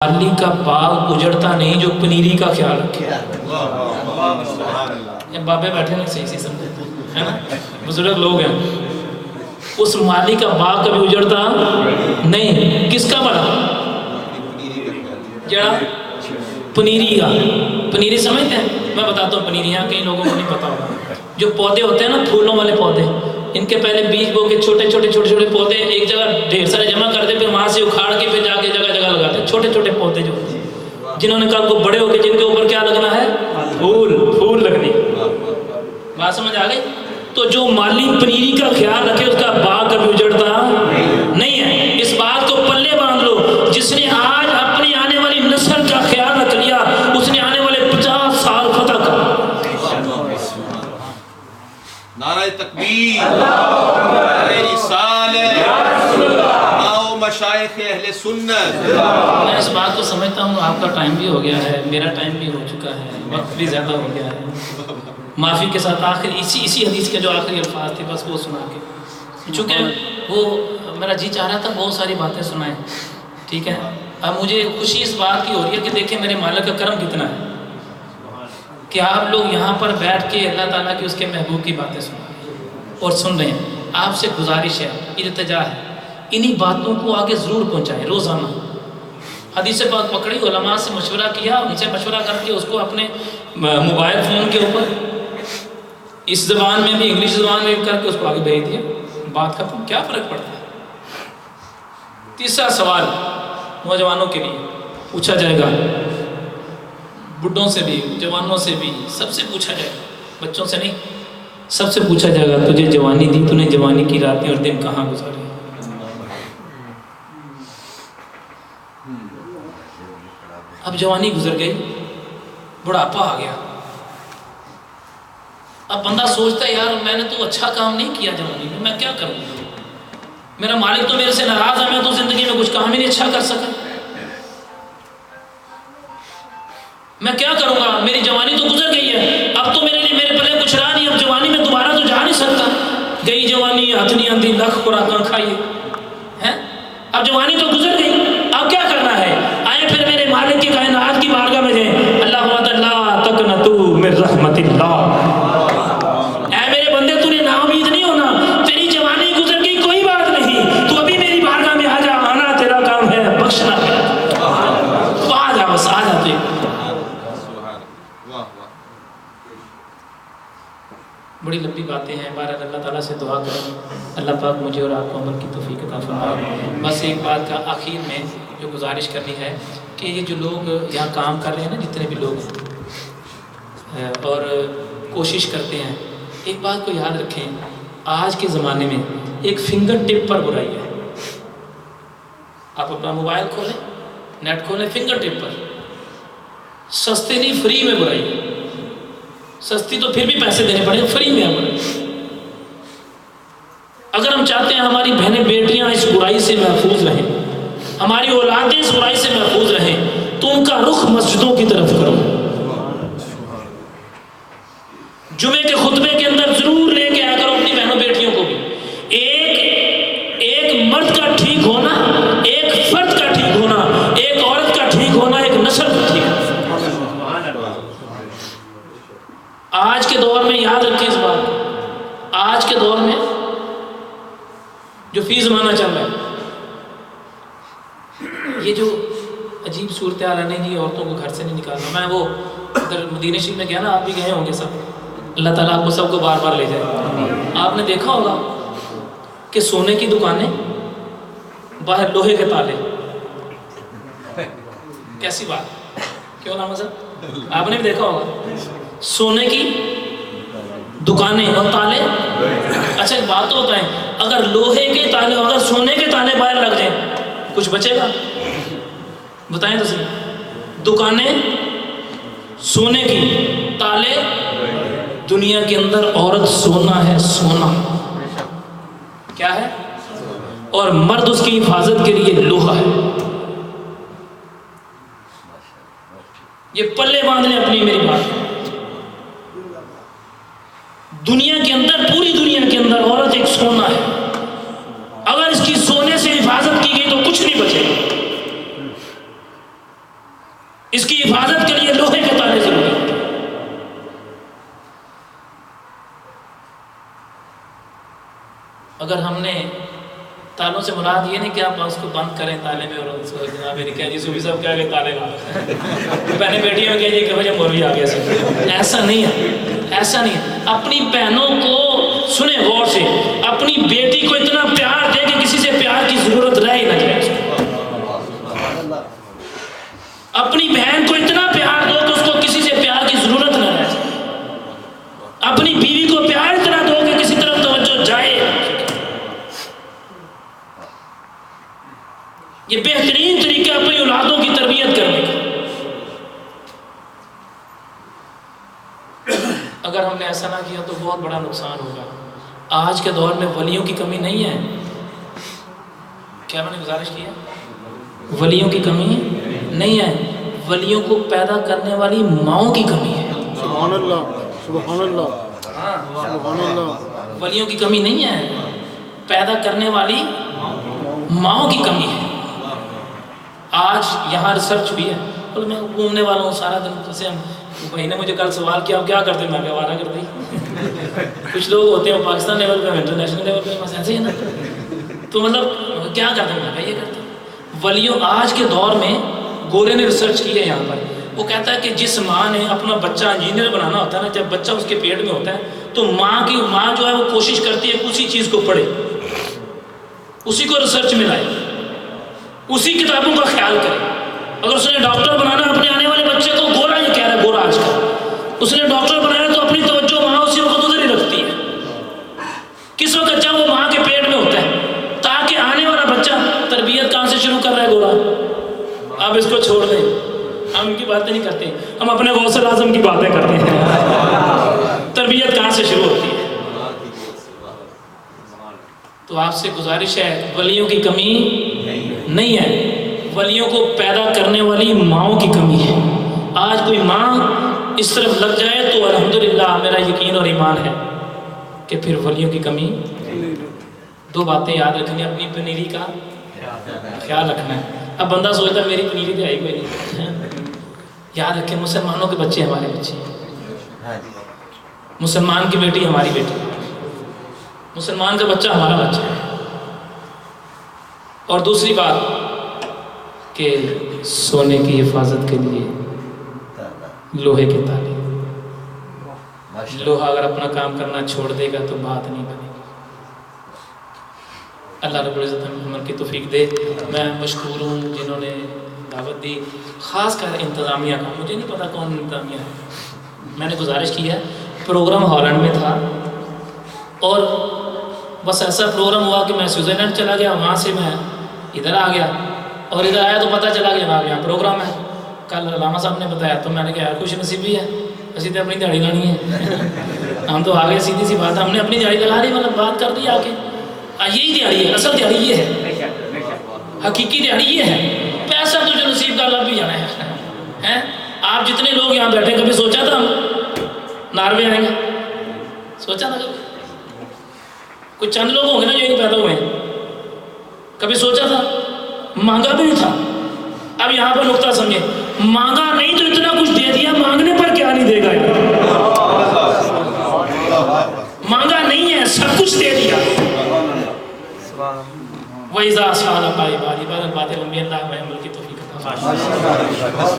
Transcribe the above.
माली का बाग उजड़ता नहीं जो पनीरी का ख्याल रखे। बाबे बैठे ना सही समझे है ना, बुजुर्ग लोग हैं। उस माली का बाग कभी उजड़ता नहीं। किसका बना? जड़ा पनीरी का। पनीरी समझते हैं? मैं बताता हूँ पनीरी, यहाँ कई लोगों को नहीं पता होगा। जो पौधे होते हैं ना, फूलों वाले पौधे, इनके पहले बीज बो के छोटे छोटे पौधे एक जगह ढेर सारे जमा करते, फिर वहां से उखाड़ के फिर जाके जगह जगह लगाते। छोटे छोटे पौधे जो होते हैं, जिन्होंने कहा को बड़े होके जिनके ऊपर क्या लगना है? फूल लगनी। बात समझ आ गई? तो जो माली पनीरी का ख्याल रखे उसका बाग कभी उजड़ता नहीं है। इस बात को पल्ले बांध लो। जिसने आज अपनी आने वाली नस्ल का ख्याल रख लिया, उसने आने वाले 50 साल फतह कर। नारे तकबीर, नारे रिसालत, आओ मशाइख अहले सुन्नत। मैं इस बात को समझता हूँ, आपका टाइम भी हो गया है, मेरा टाइम भी हो चुका है, वक्त भी ज़्यादा हो गया है। माफ़ी के साथ आखिर इसी हदीस के जो आखिरी अल्फाज थे बस वो सुना के, चूँकि वो मेरा जी चाह रहा था बहुत सारी बातें सुनाएं, ठीक है। अब मुझे खुशी इस बात की हो रही है कि देखें मेरे मालिक का करम कितना है कि आप लोग यहाँ पर बैठ के अल्लाह ताला की उसके महबूब की बातें सुन रहे हैं और सुन रहे हैं। आपसे गुजारिश है, इल्तिजा है, इन्हीं बातों को आगे ज़रूर पहुँचाएं। रोज़ाना हदीस पाक पकड़ी, उलमा से मशवरा किया, उनसे मशवरा करके उसको अपने मोबाइल फ़ोन के ऊपर इस ज़बान में भी इंग्लिश ज़बान में भी करके उसको आगे भेज दिया। बात खत्म। क्या फ़र्क पड़ता है? तीसरा सवाल नौजवानों के लिए पूछा जाएगा, बुढ़ों से भी, जवानों से भी, सबसे पूछा जाएगा, बच्चों से नहीं, सबसे पूछा जाएगा, तुझे जवानी दी, तूने जवानी की रातें और दिन कहाँ गुजारे? अब जवानी गुजर गई, बुढ़ापा आ गया। अब बंदा सोचता है यार मैंने तो अच्छा काम नहीं किया जवानी में, मैं क्या करूँ? मेरा मालिक तो मेरे से नाराज है, मैं तो जिंदगी में कुछ काम ही नहीं अच्छा कर सका, मैं क्या करूंगा? मेरी जवानी तो गुजर गई है, अब तो मेरे लिए मेरे पल्ले कुछ रहा नहीं। अब जवानी में दोबारा तो जा नहीं सकता। गई जवानी हाथ नहीं आती, लख खुराक खाइए हैं। अब जवानी तो गुजर गई, अब क्या करना है? आए फिर मेरे मालिक की कायनात की बारगाह में जाए। अल्लाह तकनतू मिन रहमतिल्लाह, ऐ मेरे बंदे तूने नाउमीद नहीं होना। तेरी जवानी गुजर गई, कोई बात नहीं, तू अभी मेरी बारगाह में आ जा। आना तेरा काम है, बख्शना तो आ जा, बस आ जा। बड़ी लंबी बातें हैं, बहरहाल अल्लाह ताला से दुआ करें अल्लाह पाक मुझे और आपको अमल की तौफीक अता फरमाए। बस एक बात का आखिर में जो गुजारिश करनी है कि ये जो लोग यहाँ काम कर रहे हैं ना, जितने भी लोग हैं और कोशिश करते हैं, एक बात को याद रखें, आज के ज़माने में एक फिंगर टिप पर बुराई है। आप अपना मोबाइल खोलें, नेट खोलें, फिंगर टिप पर सस्ते नहीं फ्री में बुराई है। सस्ती तो फिर भी पैसे देने पड़ेंगे, फ्री में हमारे। अगर हम चाहते हैं हमारी बहनें बेटियां इस बुराई से महफूज रहें, हमारी औलादें इस बुराई से महफूज रहें, तो उनका रुख मस्जिदों की तरफ करो। जुमे के खुतबे के अंदर जरूर लेके आया करो अपनी बहनों बेटियों को भी। एक मर्द का ठीक होना, एक फर्द का ठीक होना, एक औरत का ठीक होना, एक नस्ल का ठीक होना। आज के दौर में याद रखिए इस बात को, आज के दौर में जो फी ज़माना चल रहा है, ये जो अजीब सूरत हाल है, नहीं जी औरतों को घर से नहीं निकालना। मैं वो उधर मदीने शरीफ में गया ना, आप भी गए होंगे सब, अल्लाह ताला आपको सबको बार बार ले जाए। आपने देखा होगा कि सोने की दुकानें, बाहर लोहे के ताले। कैसी बात, क्यों ना मज़ा? आपने भी देखा होगा सोने की दुकानें और ताले। अच्छा एक बात तो बताएं, अगर लोहे के ताले, अगर सोने के ताले बाहर लग जाए, कुछ बचेगा? बताएं तो सही। दुकानें सोने की, ताले, दुनिया के अंदर औरत सोना है, सोना क्या है, और मर्द उसकी हिफाजत के लिए लोहा है। ये पल्ले बांध लें अपनी मेरी बात। दुनिया के अंदर, पूरी दुनिया के अंदर औरत एक सोना है। अगर इसकी सोने से हिफाजत की गई तो कुछ नहीं बचेगा। اس کی حفاظت کے لیے لوہے کے تالے ضروری ہیں۔ اگر ہم نے تالوں سے مراد یہ نہیں کہ آپ اس کو بند کریں تالے میں اور اس کو جناب یہ کہہ جی صوفی صاحب کیا کہ تالے بہنیں بیٹیوں میں کہہ جی کہ مجھے مولوی آ گیا، ایسا نہیں ہے، ایسا نہیں ہے۔ اپنی بہنوں کو سنیں غور سے، اپنی بیٹی کو اتنا پیار دے کہ کسی سے پیار کی ضرورت رہ ہی نہ جائے۔ اپنی بہن کو اتنا پیار دو کہ اس کو کسی سے پیار کی ضرورت نہ رہ جائے۔ اپنی بیوی کو پیار اتنا دو کہ کسی طرف توجہ جائے۔ یہ بہترین طریقہ اپنی اولادوں کی تربیت کرنے کا۔ اگر ہم نے ایسا نہ کیا تو بہت بڑا نقصان ہوگا۔ آج کے دور میں ولیوں کی کمی نہیں ہے، کیا میں نے گزارش کی ہے؟ ولیوں کی کمی نہیں ہے، ولیوں کو پیدا کرنے والی ماؤں کی کمی ہے۔ سبحان اللہ، سبحان اللہ، سبحان اللہ۔ ولیوں کی کمی نہیں ہے، پیدا کرنے والی ماؤں کی کمی ہے۔ آج یہاں ریسرچ بھی ہے، اور میں گھومنے والا ہوں سارا دن، جیسے بھائی نے مجھے کل سوال کیا آپ کیا کرتے ہیں، میں کہا وعدہ کرتی۔ کچھ لوگ ہوتے ہیں پاکستان لیول پہ، انٹرنیشنل لیول پہ، بس ایسے ہی نا، تو مطلب کیا کرتے ہیں، میں کہا یہ کرتے ہیں۔ ولیوں آج کے دور میں گورے نے ریسرچ کی ہے یہاں پر، وہ کہتا ہے کہ جس ماں نے اپنا بچہ انجینئر بنانا ہوتا ہے نا، جب بچہ اس کے پیٹ میں ہوتا ہے تو ماں جو ہے وہ کوشش کرتی ہے اسی چیز کو پڑھے، اسی کو ریسرچ میں لائے، اسی کتابوں کا خیال کرے۔ اگر اس نے ڈاکٹر بنانا ہے اپنے آنے والے بچے کو، گورا یہ کہہ رہا ہے، گورا آج کل اس نے ڈاکٹر بنانا تو اپنی توجہ ماں اسی وقت ادھر ہی رکھتی ہے، کس وقت بچہ وہ ماں کے پیٹ میں ہوتا ہے، تاکہ آنے والا بچہ تربیت کہاں سے شروع کر رہا ہے گورا؟ آپ اس کو چھوڑ دیں، ہم ان کی باتیں نہیں کرتے، ہم اپنے غوث اعظم کی باتیں کرتے ہیں۔ تربیت کہاں سے شروع ہوتی ہے؟ تو آپ سے گزارش ہے، ولیوں کی کمی نہیں ہے، ولیوں کو پیدا کرنے والی ماؤں کی کمی ہے۔ آج کوئی ماں اس طرف لگ جائے تو الحمدللہ میرا یقین اور ایمان ہے کہ پھر ولیوں کی کمی۔ دو باتیں یاد رکھنی، اپنی پنیری کا خیال رکھنا ہے۔ اب بندہ سوچتا ہے میری پنیری تو آئی کوئی نہیں، یاد رکھیں مسلمانوں کے بچے ہمارے بچے، مسلمان کی بیٹی ہماری بیٹی، مسلمان کا بچہ ہمارا بچہ ہے۔ اور دوسری بات کہ سونے کی حفاظت کے لیے لوہے کے تالے، لوہا اگر اپنا کام کرنا چھوڑ دے گا تو بات نہیں بنے گی۔ اللہ رب العزت ہمیں عمل کی توفیق دے۔ میں مشکور ہوں جنہوں نے دعوت دی، خاص کر انتظامیہ کا، مجھے نہیں پتا کون انتظامیہ ہے، میں نے گزارش کی ہے، پروگرام ہالینڈ میں تھا اور بس ایسا پروگرام ہوا کہ میں سوئٹزرلینڈ چلا گیا، وہاں سے میں ادھر آ گیا، اور ادھر آیا تو پتہ چلا کہ جناب یہاں پروگرام ہے۔ کل علامہ صاحب نے بتایا تو میں نے کہا یار خوش نصیبی ہے، اسی تو اپنی دیہڑی لانی ہے، ہم تو آگے سیدھی سی بات ہے، ہم نے اپنی دیہڑی لگا دی، مطلب بات کر دی آ کے، یہی دیہڑی ہے، اصل دیہڑی یہ ہے، حقیقی دیہڑی یہ ہے، پیسہ تو جو نصیب کا لب بھی جانا ہے۔ آپ جتنے لوگ یہاں بیٹھے کبھی سوچا تھا ہم ناروے آئیں گے؟ سوچا تھا کبھی؟ کچھ چند لوگ ہوں گے نا جو یہیں پیدا ہوئے ہیں، کبھی سوچا تھا؟ مانگا بھی نہیں تھا۔ اب یہاں پر نقطہ سمجھے، مانگا نہیں تو اتنا کچھ دے دیا، مانگنے پر کیا نہیں دے گا؟ مانگا نہیں ہے، سب کچھ دے دیا۔ وَإِذَا سَأَلَكَ عِبَادِي فَإِنِّي قَرِيبٌ أُجِيبُ دَعْوَةَ الدَّاعِ إِذَا دَعَانِ، اللہ ہمیں عمل کی توفیق عطا فرمائے۔